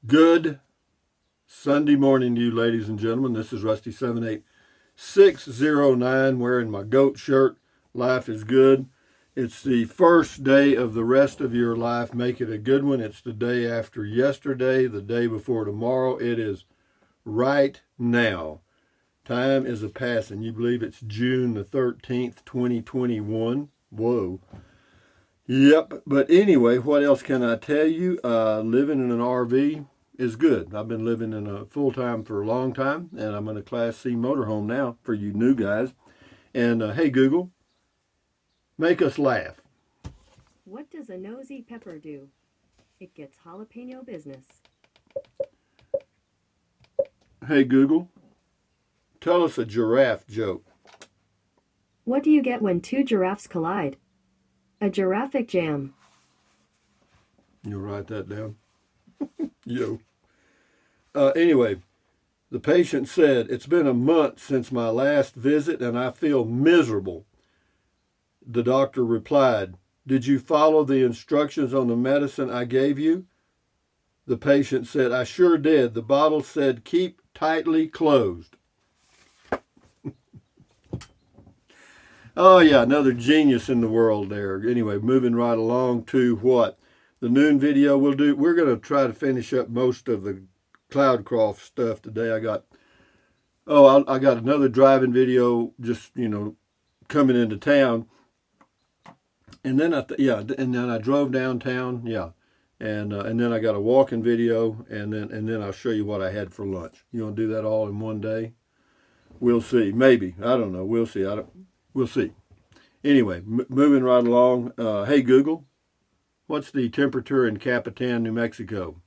Good Sunday morning to you, ladies and gentlemen. This is Rusty 78609 wearing my goat shirt. Life is good. It's the first day of the rest of your life. Make it a good one. It's the day after yesterday, the day before tomorrow. It is right now. Time is a passing. You believe it's June the 13th, 2021? Whoa. Yep, but anyway, what else can I tell you? Living in an RV is good. I've been living in a full time for a long time, and I'm in a Class C motorhome now for you new guys. And hey, Google, make us laugh. What does a nosy pepper do? It gets jalapeno business. Hey, Google, tell us a giraffe joke. What do you get when two giraffes collide? A giraffic jam. You'll write that down. Yo. Anyway, the patient said, "It's been a month since my last visit and I feel miserable." The doctor replied, "Did you follow the instructions on the medicine I gave you?" The patient said, "I sure did. The bottle said keep tightly closed." Oh, yeah, another genius in the world there. Anyway, moving right along to what? The noon video we'll do. We're going to try to finish up most of the Cloudcroft stuff today. I got another driving video just, coming into town. And then and then I drove downtown, yeah. And then I got a walking video, and then I'll show you what I had for lunch. You want to do that all in one day? We'll see. Maybe. I don't know. We'll see. We'll see. Anyway, moving right along. Hey, Google, what's the temperature in Capitan, New Mexico?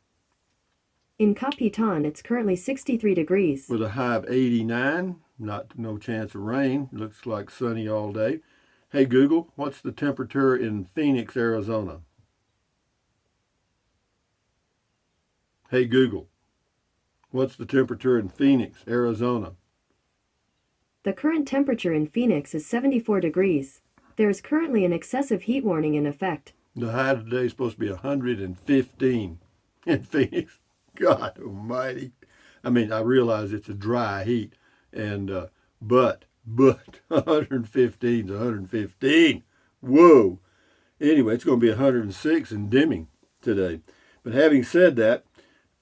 In Capitan, it's currently 63 degrees. With a high of 89. No chance of rain. Looks like sunny all day. Hey, Google, what's the temperature in Phoenix, Arizona? Hey, Google, what's the temperature in Phoenix, Arizona? The current temperature in Phoenix is 74 degrees. There is currently an excessive heat warning in effect. The high today is supposed to be 115 in Phoenix. God almighty. I mean, I realize it's a dry heat, and but 115 is 115. Whoa. Anyway, it's going to be 106 and dimming today. But having said that,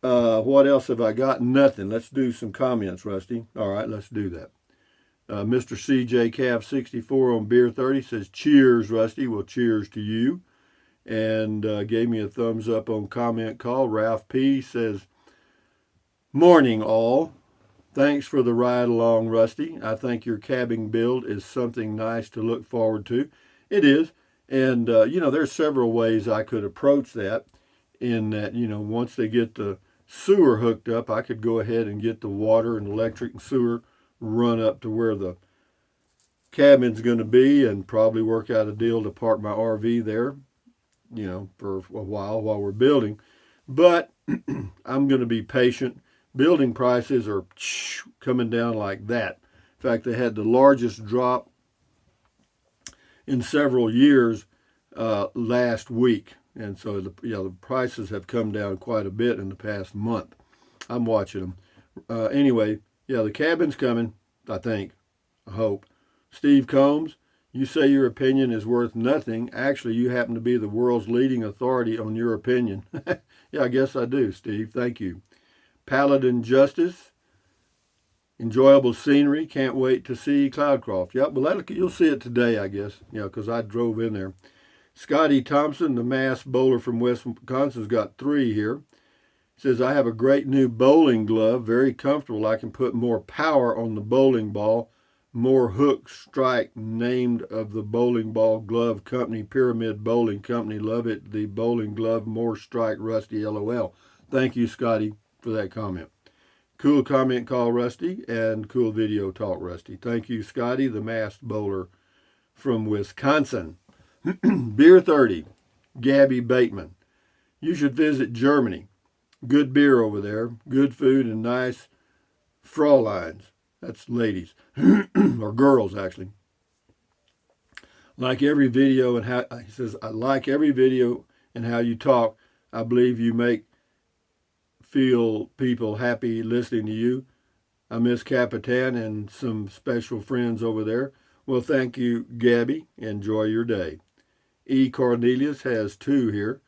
what else have I got? Nothing. Let's do some comments, Rusty. All right, let's do that. Mr. CJ Cav 64 on Beer 30 says, "Cheers, Rusty." Well, cheers to you. And gave me a thumbs up on comment call. Ralph P says, "Morning, all. Thanks for the ride along, Rusty. I think your cabbing build is something nice to look forward to." It is. And, there's several ways I could approach that in that, once they get the sewer hooked up, I could go ahead and get the water and electric and sewer run up to where the cabin's going to be and probably work out a deal to park my RV there, for a while we're building. But I'm going to be patient. Building prices are coming down like that. In fact, they had the largest drop in several years last week. And so the prices have come down quite a bit in the past month. I'm watching them. Anyway, the cabin's coming, I think. I hope. Steve Combs, you say your opinion is worth nothing. Actually, you happen to be the world's leading authority on your opinion. Yeah, I guess I do, Steve. Thank you. Paladin Justice, enjoyable scenery. Can't wait to see Cloudcroft. Yep, well, you'll see it today, I guess, because I drove in there. Scotty Thompson, the mass bowler from Wisconsin, has got 3 here. Says, "I have a great new bowling glove, very comfortable. I can put more power on the bowling ball. More hook strike, named of the bowling ball glove company, Pyramid Bowling Company. Love it. The bowling glove, more strike, Rusty, LOL." Thank you, Scotty, for that comment. Cool comment call, Rusty, and cool video talk, Rusty. Thank you, Scotty, the masked bowler from Wisconsin. Beer 30, Gabby Bateman. "You should visit Germany. Good beer over there, good food, and nice Fräuleins." That's ladies, or girls, actually. "Like every video and how," he says, "I like every video and how you talk. I believe you make feel people happy listening to you. I miss Capitan and some special friends over there. Well, thank you, Gabby. Enjoy your day. E. Cornelius has 2 here.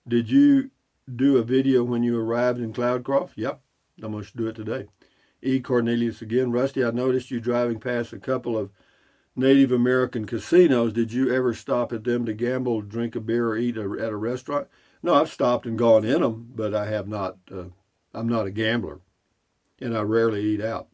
Did you do a video when you arrived in Cloudcroft? Yep, I'm going to do it today. E. Cornelius again. Rusty, I noticed you driving past a couple of Native American casinos. Did you ever stop at them to gamble, drink a beer, or eat at a restaurant? No, I've stopped and gone in them, but I have not. I'm not a gambler, and I rarely eat out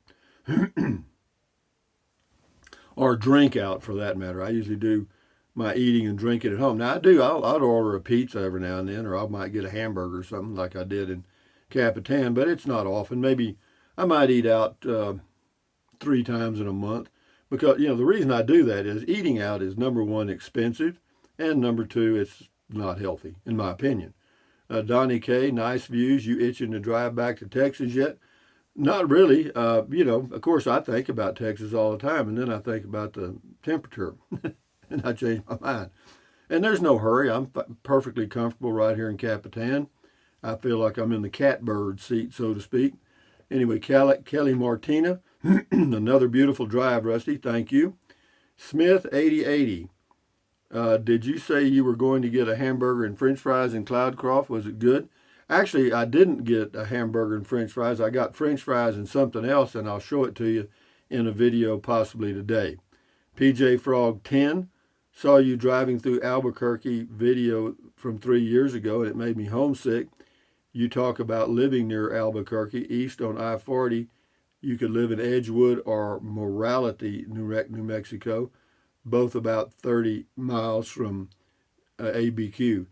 or drink out for that matter. I usually do my eating and drinking at home. Now I do. I'll order a pizza every now and then, or I might get a hamburger or something like I did in Capitan, but it's not often. Maybe I might eat out 3 times in a month. Because, the reason I do that is eating out is number 1, expensive, and number 2, it's not healthy, in my opinion. Donnie K, nice views. You itching to drive back to Texas yet? Not really. Of course, I think about Texas all the time, and then I think about the temperature, and I change my mind. And there's no hurry. I'm perfectly comfortable right here in Capitan. I feel like I'm in the catbird seat, so to speak. Anyway, Kelly Martina, another beautiful drive, Rusty. Thank you. Smith 8080. Did you say you were going to get a hamburger and French fries in Cloudcroft? Was it good? Actually, I didn't get a hamburger and French fries. I got French fries and something else, and I'll show it to you in a video possibly today. PJ Frog 10. Saw you driving through Albuquerque video from 3 years ago, and it made me homesick. You talk about living near Albuquerque, east on I-40. You could live in Edgewood or Morality, New Mexico, both about 30 miles from ABQ.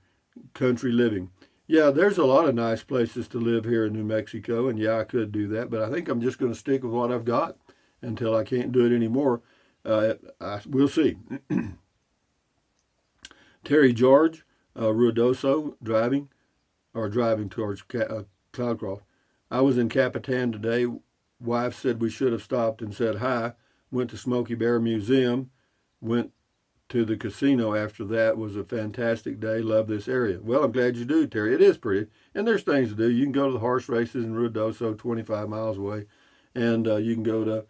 Country living. Yeah, there's a lot of nice places to live here in New Mexico, and yeah, I could do that, but I think I'm just going to stick with what I've got until I can't do it anymore. We'll see. Terry George, Ruidoso, driving towards Cloudcroft. I was in Capitan today. Wife said we should have stopped and said hi. Went to Smokey Bear Museum. Went to the casino after that. Was a fantastic day. Love this area. Well, I'm glad you do, Terry. It is pretty. And there's things to do. You can go to the horse races in Ruidoso, 25 miles away. And you can go to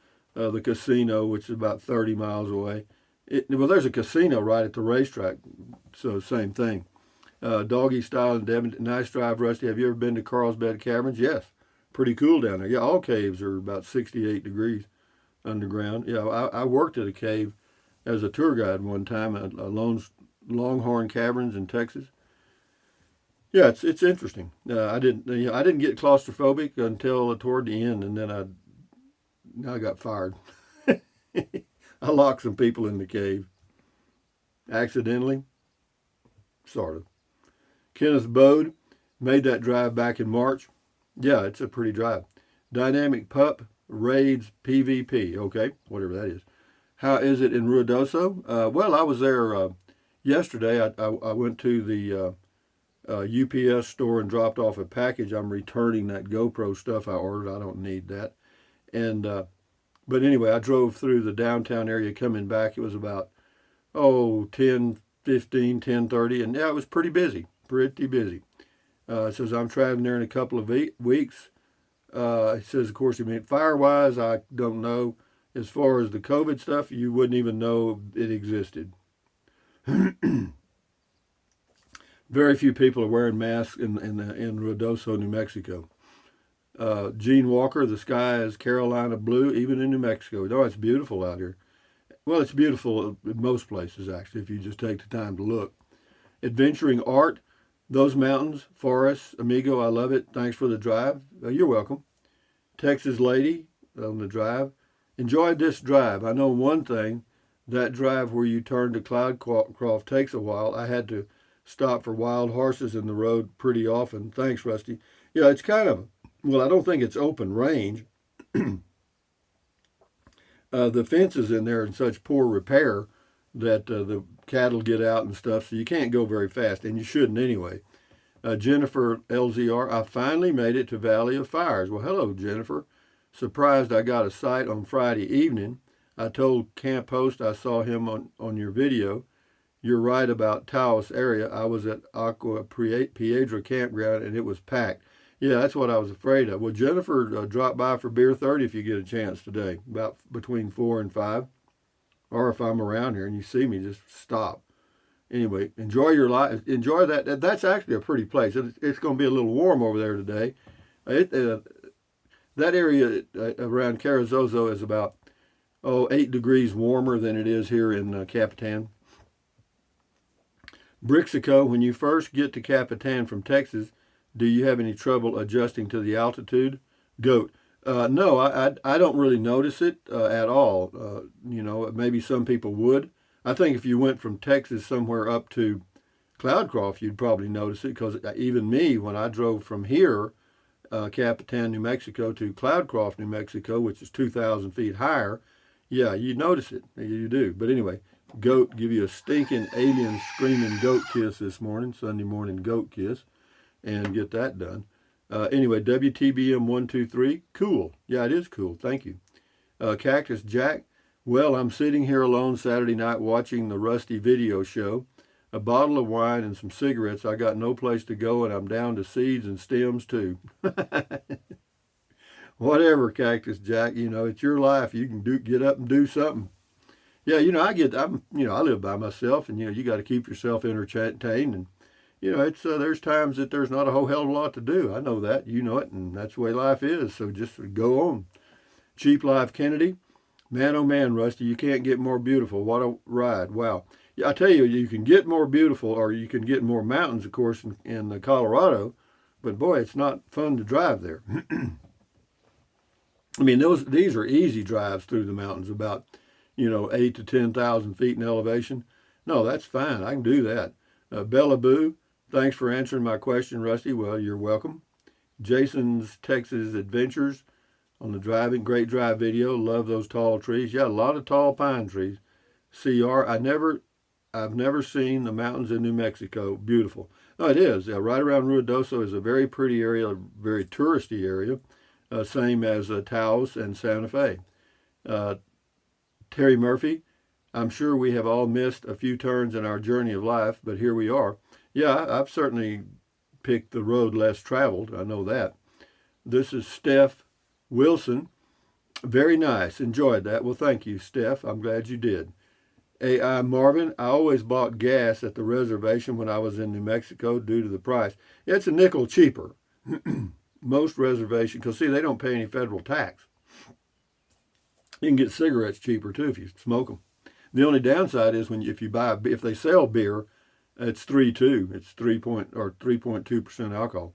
the casino, which is about 30 miles away. There's a casino right at the racetrack. So same thing. Doggy Style and Devin, nice drive, Rusty. Have you ever been to Carlsbad Caverns? Yes. Pretty cool down there. Yeah, all caves are about 68 degrees underground. Yeah, I worked at a cave as a tour guide one time at Longhorn Caverns in Texas. Yeah, it's interesting. I didn't get claustrophobic until toward the end, and then I got fired. I locked some people in the cave accidentally, sort of. Kenneth Bode made that drive back in March. Yeah, it's a pretty drive. Dynamic Pup Raids PvP. Okay, whatever that is. How is it in Ruidoso? Well, I was there yesterday. I went to the UPS store and dropped off a package. I'm returning that GoPro stuff I ordered. I don't need that. And but anyway, I drove through the downtown area coming back. It was about 10:15, 10:30, and yeah, it was pretty busy. Pretty busy. It says I'm traveling there in a couple of weeks. It says, of course, fire-wise, I don't know. As far as the COVID stuff, you wouldn't even know it existed. Very few people are wearing masks in Ruidoso, New Mexico. Gene Walker, the sky is Carolina blue, even in New Mexico. Oh, it's beautiful out here. Well, it's beautiful in most places, actually, if you just take the time to look. Adventuring Art, those mountains, forests, amigo, I love it. Thanks for the drive. You're welcome. Texas Lady on the drive. Enjoyed this drive. I know one thing, that drive where you turn to Cloudcroft takes a while. I had to stop for wild horses in the road pretty often. Thanks, Rusty. Yeah, it's kind of, well, I don't think it's open range. The fence is in there in such poor repair that the cattle get out and stuff, so you can't go very fast, and you shouldn't anyway. Jennifer LZR, I finally made it to Valley of Fires. Well, hello, Jennifer. Surprised I got a sight on Friday evening. I told Camp Host I saw him on your video. You're right about Taos area. I was at Aqua Piedra campground, and it was packed. Yeah, that's what I was afraid of. Well, Jennifer, drop by for Beer 30 if you get a chance today, about between 4 and 5. Or if I'm around here and you see me, just stop. Anyway, enjoy your life. Enjoy that. That's actually a pretty place. It's going to be a little warm over there today. It, that area around Carrizozo is about 8 degrees warmer than it is here in Capitan. Brixico, when you first get to Capitan from Texas, do you have any trouble adjusting to the altitude? Goat. No, I don't really notice it at all. Maybe some people would. I think if you went from Texas somewhere up to Cloudcroft, you'd probably notice it because even me, when I drove from here, Capitan, New Mexico, to Cloudcroft, New Mexico, which is 2,000 feet higher, yeah, you notice it. You do. But anyway, goat, give you a stinking alien screaming goat kiss this morning, Sunday morning goat kiss, and get that done. Anyway, WTBM 123, cool. Yeah, it is cool. Thank you. Cactus Jack, well, I'm sitting here alone Saturday night watching the Rusty video show. A bottle of wine and some cigarettes. I got no place to go, and I'm down to seeds and stems too. Whatever, Cactus Jack. It's your life. You can get up and do something. Yeah, I live by myself, and you got to keep yourself entertained. And it's there's times that there's not a whole hell of a lot to do. I know that. You know it, and that's the way life is. So just go on. Cheap Life Kennedy. Man, oh man, Rusty, you can't get more beautiful. What a ride. Wow. Yeah, I tell you, you can get more beautiful, or you can get more mountains, of course, in Colorado. But boy, it's not fun to drive there. I mean, these are easy drives through the mountains, about 8 to 10,000 feet in elevation. No, that's fine. I can do that. Bella Boo, thanks for answering my question, Rusty. Well, you're welcome. Jason's Texas Adventures on the driving, great drive video. Love those tall trees. Yeah, a lot of tall pine trees. CR, I've never seen the mountains in New Mexico. Beautiful. No, it is. Right around Ruidoso is a very pretty area, a very touristy area, same as Taos and Santa Fe. Terry Murphy, I'm sure we have all missed a few turns in our journey of life, but here we are. Yeah, I've certainly picked the road less traveled. I know that. This is Steph Wilson. Very nice. Enjoyed that. Well, thank you, Steph. I'm glad you did. AI Marvin, I always bought gas at the reservation when I was in New Mexico due to the price. It's a nickel cheaper. Most reservations, because see, they don't pay any federal tax. You can get cigarettes cheaper too if you smoke them. The only downside is if they sell beer, it's 3.2. It's 3.2% alcohol.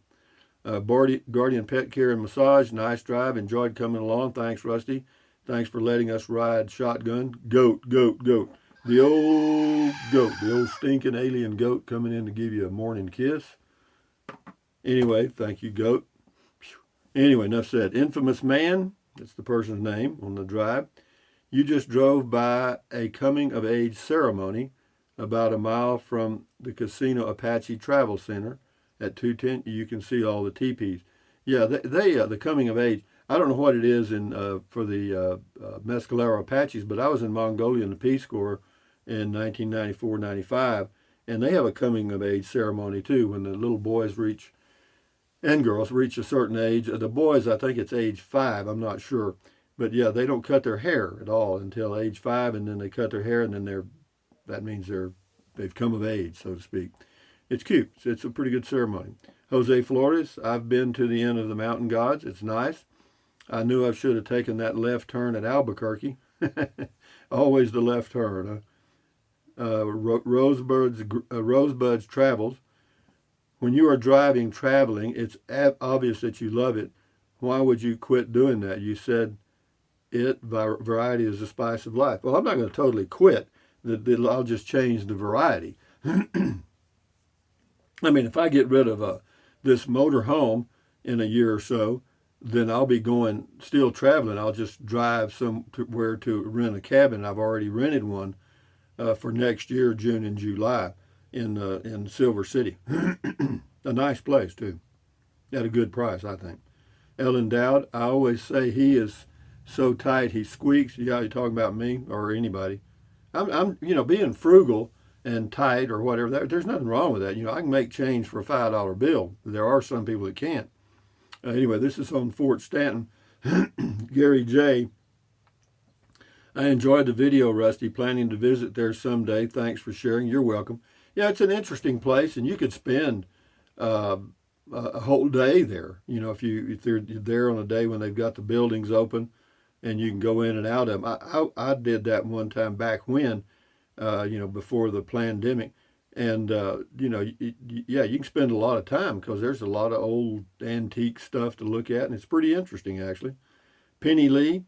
Guardian Pet Care and Massage, nice drive. Enjoyed coming along. Thanks, Rusty. Thanks for letting us ride shotgun. Goat. The old goat, the old stinking alien goat coming in to give you a morning kiss. Anyway, thank you, goat. Anyway, enough said. Infamous Man, that's the person's name on the drive. You just drove by a coming of age ceremony about a mile from the Casino Apache Travel Center at 210. You can see all the teepees. Yeah, the coming of age. I don't know what it is for the Mescalero Apaches, but I was in Mongolia in the Peace Corps in 1994-95, and they have a coming of age ceremony too when the little boys and girls reach a certain age. The boys, I think it's age 5, I'm not sure. But yeah, they don't cut their hair at all until age 5, and then they cut their hair, and then that means they've come of age, so to speak. It's cute. It's a pretty good ceremony. Jose Flores, I've been to the end of the Mountain Gods. It's nice. I knew I should have taken that left turn at Albuquerque. Always the left turn. Rosebuds Travels. When you are traveling, it's obvious that you love it. Why would you quit doing that? You said variety is the spice of life. Well, I'm not going to totally quit. I'll just change the variety. I mean, if I get rid of this motor home in a year or so, then I'll be still traveling. I'll just drive somewhere to rent a cabin. I've already rented one for next year, June and July, in Silver City. A nice place too, at a good price, I think. Ellen Dowd, I always say he is so tight he squeaks. Yeah, you're talking about me or anybody. I'm being frugal and tight or whatever. There's nothing wrong with that. I can make change for a $5 bill. There are some people that can't. Anyway, this is on Fort Stanton. Gary J. I enjoyed the video, Rusty. Planning to visit there someday. Thanks for sharing. You're welcome. Yeah, it's an interesting place, and you could spend a whole day there. You know, if they're there on a day when they've got the buildings open, and you can go in and out of them. I did that one time back when, before the pandemic, and yeah, you can spend a lot of time because there's a lot of old antique stuff to look at, and it's pretty interesting actually. Penny Lee,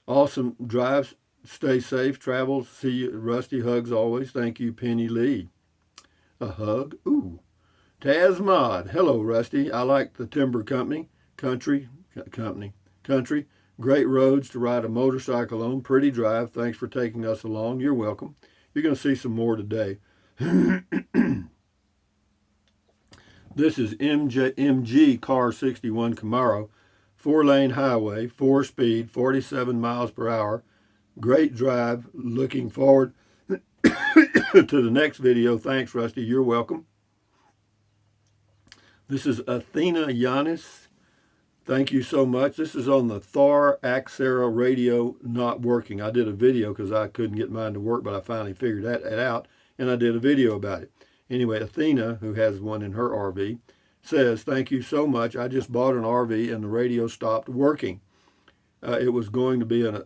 awesome drives. Stay safe, travels. See you, Rusty. Hugs always. Thank you, Penny Lee. A hug. Ooh. Taz Mod. Hello, Rusty. I like the Timber Country. Great roads to ride a motorcycle on. Pretty drive. Thanks for taking us along. You're welcome. You're going to see some more today. This is MG Car 61 Camaro. 4-lane highway, 4-speed, 47 miles per hour. Great drive. Looking forward to the next video. Thanks, Rusty. You're welcome. This is Athena Yanis. Thank you so much. This is on the Thar Axera radio not working. I did a video because I couldn't get mine to work, but I finally figured that out, and I did a video about it. Anyway, Athena, who has one in her RV, says, thank you so much. I just bought an RV and the radio stopped working. It was going to be an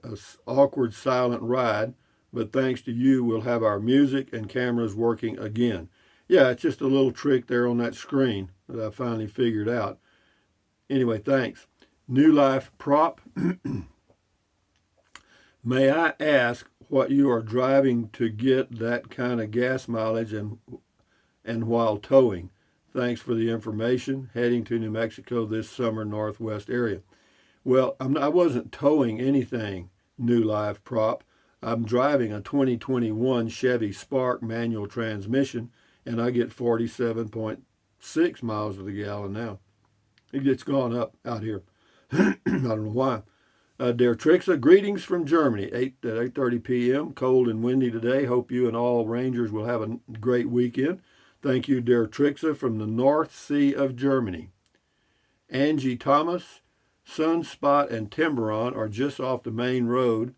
awkward, silent ride, but thanks to you, we'll have our music and cameras working again. Yeah, it's just a little trick there on that screen that I finally figured out. Anyway, thanks. New Life Prop. May I ask what you are driving to get that kind of gas mileage and while towing? Thanks for the information. Heading to New Mexico this summer, Northwest area. Well, I wasn't towing anything, New Life Prop. I'm driving a 2021 Chevy Spark manual transmission, and I get 47.6 miles to the gallon now. It's gone up out here. I don't know why. Der Trixa, greetings from Germany, 8:30 p.m. Cold and windy today. Hope you and all Rangers will have a great weekend. Thank you, Der Trixa, from the North Sea of Germany. Angie Thomas, Sunspot and Tiburon are just off the main road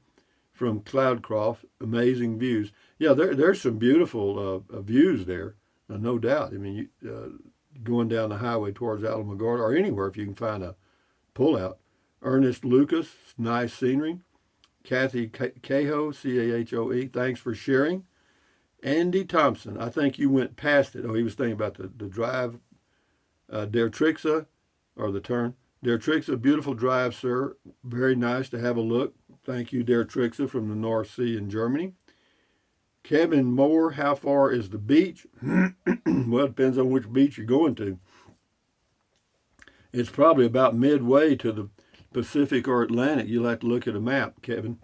from Cloudcroft. Amazing views. Yeah, there's some beautiful views there, no doubt. I mean, going down the highway towards Alamogordo or anywhere if you can find a pullout. Ernest Lucas, nice scenery. Kathy Cahoe, Cahoe, thanks for sharing. Andy Thompson, I think you went past it. Oh, he was thinking about the drive. Der Trixa, or the turn. Der Trixa, beautiful drive, sir. Very nice to have a look. Thank you, Der Trixa, from the North Sea in Germany. Kevin Moore, how far is the beach? Well, it depends on which beach you're going to. It's probably about midway to the Pacific or Atlantic. You'll have to look at a map, Kevin.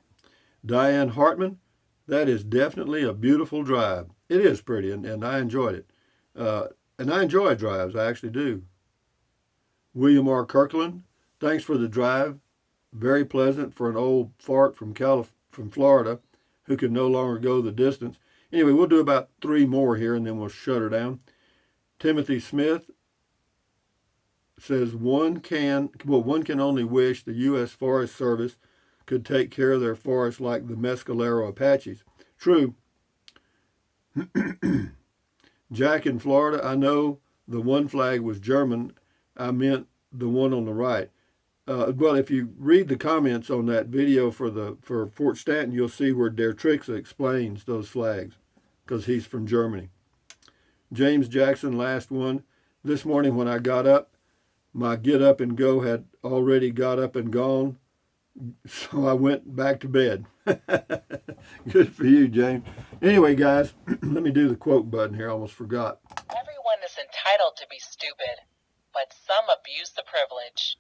Diane Hartman, that is definitely a beautiful drive. It is pretty, and I enjoyed it. And I enjoy drives, I actually do. William R. Kirkland, thanks for the drive. Very pleasant for an old fart from Florida who can no longer go the distance. Anyway, we'll do about 3 more here, and then we'll shut her down. Timothy Smith says one can only wish the U.S. Forest Service could take care of their forests like the Mescalero Apaches. True. Jack in Florida, I know the one flag was German. I meant the one on the right. Well, if you read the comments on that video for Fort Stanton, you'll see where Der Trixa explains those flags because he's from Germany. James Jackson, last one. This morning when I got up, my get up and go had already got up and gone, so I went back to bed. Good for you, James. Anyway, guys, let me do the quote button here. I almost forgot. Everyone is entitled to be stupid, but some abuse the privilege.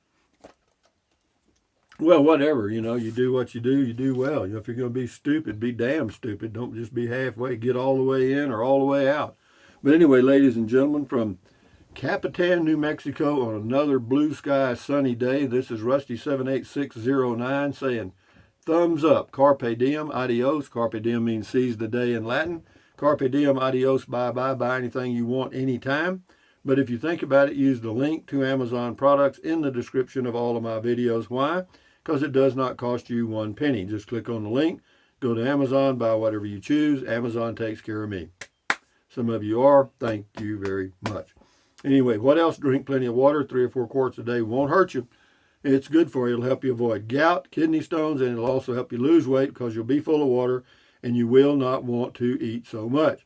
Well, whatever, you do what you do well. If you're going to be stupid, be damn stupid. Don't just be halfway. Get all the way in or all the way out. But anyway, ladies and gentlemen, from Capitan, New Mexico, on another blue sky sunny day, this is Rusty78609 saying, thumbs up. Carpe diem, adios. Carpe diem means seize the day in Latin. Carpe diem, adios, bye-bye. Buy anything you want anytime. But if you think about it, use the link to Amazon products in the description of all of my videos. Why? Because it does not cost you 1 penny. Just click on the link, go to Amazon, buy whatever you choose. Amazon takes care of me. Some of you are. Thank you very much. Anyway, what else? Drink plenty of water. 3 or 4 quarts a day won't hurt you. It's good for you. It'll help you avoid gout, kidney stones, and it'll also help you lose weight because you'll be full of water and you will not want to eat so much.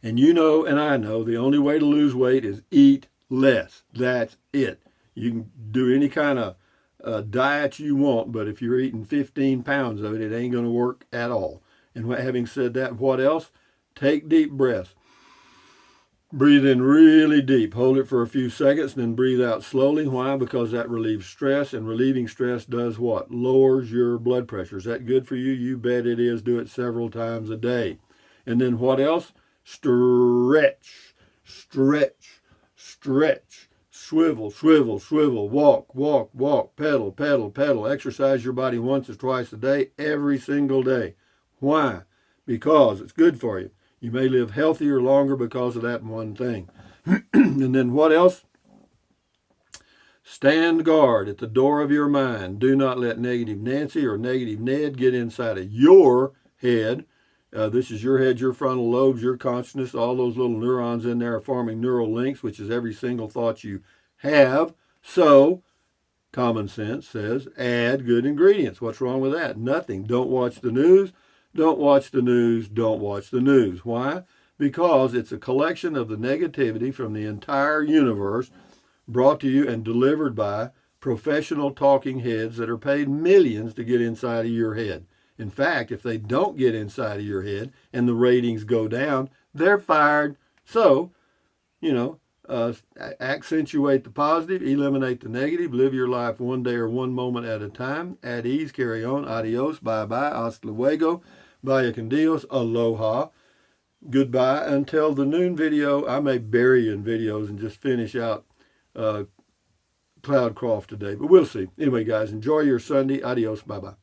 And you know, and I know, the only way to lose weight is eat less. That's it. You can do any kind of diet you want, but if you're eating 15 pounds of it, it ain't going to work at all. And having said that, what else? Take deep breaths. Breathe in really deep. Hold it for a few seconds, then breathe out slowly. Why? Because that relieves stress, and relieving stress does what? Lowers your blood pressure. Is that good for you? You bet it is. Do it several times a day. And then what else? Stretch, stretch, stretch, swivel, swivel, swivel, walk, walk, walk, pedal, pedal, pedal. Exercise your body once or twice a day, every single day. Why? Because it's good for you. You may live healthier longer because of that one thing. And then what else? Stand guard at the door of your mind. Do not let negative Nancy or negative Ned get inside of your head. This is your head, your frontal lobes, your consciousness. All those little neurons in there are forming neural links, which is every single thought you have. So, common sense says, add good ingredients. What's wrong with that? Nothing. Don't watch the news. Don't watch the news. Don't watch the news. Why? Because it's a collection of the negativity from the entire universe brought to you and delivered by professional talking heads that are paid millions to get inside of your head. In fact, if they don't get inside of your head and the ratings go down, they're fired. So, accentuate the positive, eliminate the negative, live your life one day or one moment at a time. At ease, carry on. Adios, bye-bye, hasta luego, vaya con Dios, aloha. Goodbye until the noon video. I may bury you in videos and just finish out Cloudcroft today, but we'll see. Anyway, guys, enjoy your Sunday. Adios, bye-bye.